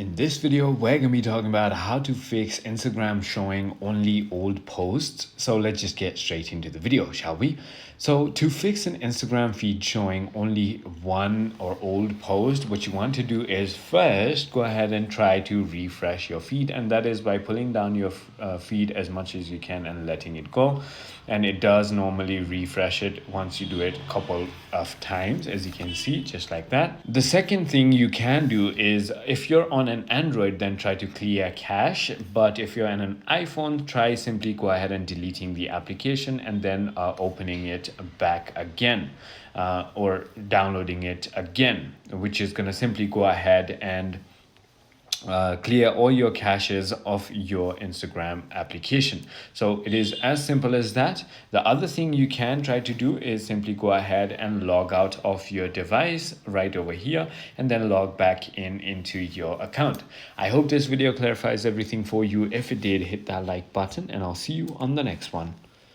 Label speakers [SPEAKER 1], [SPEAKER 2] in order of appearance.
[SPEAKER 1] In this video, we're going to be talking about how to fix Instagram showing only old posts. So let's just get straight into the video, shall we? So to fix an Instagram feed showing only one or old post, what you want to do is first go ahead and try to refresh your feed. And that is by pulling down your feed as much as you can and letting it go. And it does normally refresh it once you do it a couple of times, as you can see, just like that. The second thing you can do is if you're on an Android, then try to clear cache. But if you're on an iPhone, try simply go ahead and deleting the application and then opening it back again or downloading it again, which is going to simply go ahead and clear all your caches of your Instagram application. So it is as simple as that. The other thing you can try to do is simply go ahead and log out of your device right over here and then log back into your account. I hope this video clarifies everything for you. If it did, hit that like button and I'll see you on the next one.